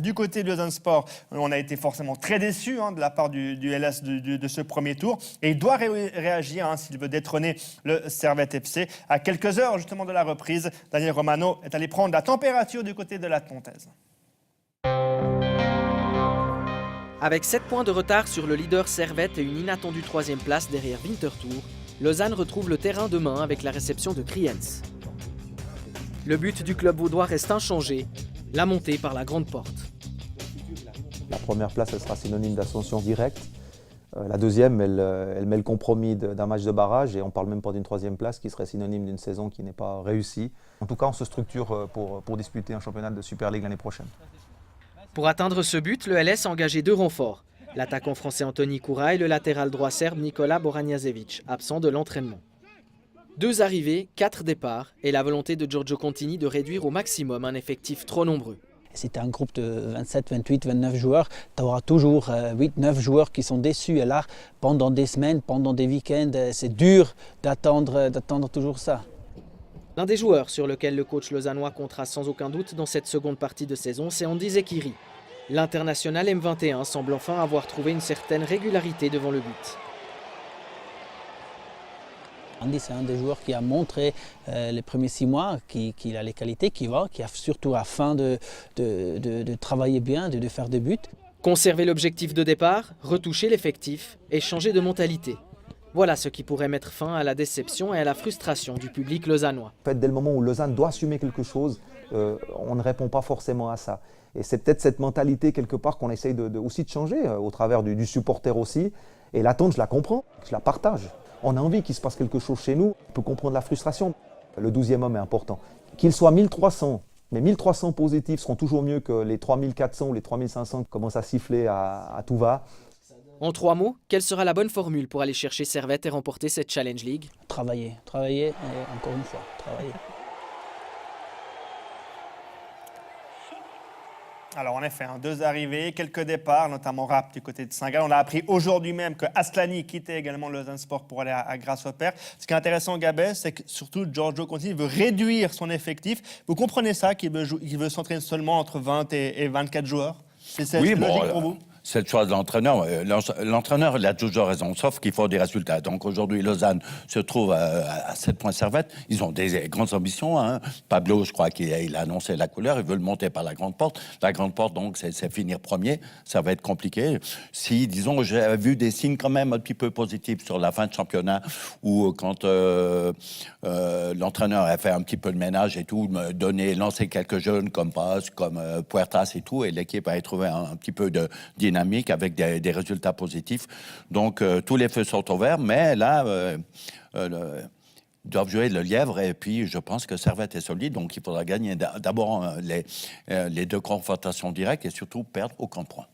Du côté de Lausanne Sport, on a été forcément très déçus de la part du LS de ce premier tour. Et il doit réagir s'il veut détrôner le Servette FC. À quelques heures justement de la reprise, Daniel Romano est allé prendre la température du côté de la Tontaise. Avec 7 points de retard sur le leader Servette et une inattendue 3e place derrière Winterthur, Lausanne retrouve le terrain demain avec la réception de Kriens. Le but du club vaudois reste inchangé, la montée par la grande porte. La première place, elle sera synonyme d'ascension directe. La deuxième, elle met le compromis d'un match de barrage et on ne parle même pas d'une 3e place qui serait synonyme d'une saison qui n'est pas réussie. En tout cas, on se structure pour disputer un championnat de Super League l'année prochaine. Pour atteindre ce but, le LS a engagé 2 renforts. L'attaquant français Anthony Koura et le latéral droit serbe Nikola Boranjasevic, absent de l'entraînement. 2 arrivées, 4 départs et la volonté de Giorgio Contini de réduire au maximum un effectif trop nombreux. Si tu as un groupe de 27, 28, 29 joueurs, tu auras toujours 8, 9 joueurs qui sont déçus. Et là, pendant des semaines, pendant des week-ends, c'est dur d'attendre toujours ça. L'un des joueurs sur lequel le coach lausannois comptera sans aucun doute dans cette seconde partie de saison, c'est Andy Zekiri. L'international M21 semble enfin avoir trouvé une certaine régularité devant le but. Andy, c'est un des joueurs qui a montré les premiers 6 mois qu'il a les qualités, qui a surtout afin de travailler bien, de faire des buts. Conserver l'objectif de départ, retoucher l'effectif et changer de mentalité. Voilà ce qui pourrait mettre fin à la déception et à la frustration du public lausannois. En fait, dès le moment où Lausanne doit assumer quelque chose, on ne répond pas forcément à ça. Et c'est peut-être cette mentalité quelque part qu'on essaye aussi de changer au travers du supporter aussi. Et l'attente, je la comprends, je la partage. On a envie qu'il se passe quelque chose chez nous, on peut comprendre la frustration. Le 12e homme est important. Qu'il soit 1300, mais 1300 positifs seront toujours mieux que les 3400 ou les 3500 qui commencent à siffler à tout va. En 3 mots, quelle sera la bonne formule pour aller chercher Servette et remporter cette Challenge League? Travailler et encore une fois, travailler. Alors en effet, 2 arrivées, quelques départs, notamment Rapp du côté de Saint-Gall. On a appris aujourd'hui même que Aslani quittait également Lausanne Sport pour aller à Grasshopper. Ce qui est intéressant, Gabet, c'est que surtout Giorgio Contini veut réduire son effectif. Vous comprenez ça, qu'il veut s'entraîner seulement entre 20 et 24 joueurs? C'est logique pour vous? C'est le choix de l'entraîneur. L'entraîneur, il a toujours raison, sauf qu'il faut des résultats. Donc aujourd'hui, Lausanne se trouve à 7 points Servette. Ils ont des grandes ambitions. Pablo, je crois qu'il a annoncé la couleur. Ils veulent monter par la grande porte. La grande porte, donc, c'est finir premier. Ça va être compliqué. Si, disons, j'ai vu des signes quand même un petit peu positifs sur la fin de championnat, où quand l'entraîneur a fait un petit peu le ménage et tout, lancer quelques jeunes comme Paz, comme Puertas et tout, et l'équipe a trouvé un petit peu de dynamique avec des résultats positifs. Donc, tous les feux sont ouverts, mais là, ils doivent jouer le lièvre et puis je pense que Servette est solide, donc il faudra gagner d'abord les 2 confrontations directes et surtout perdre aucun point.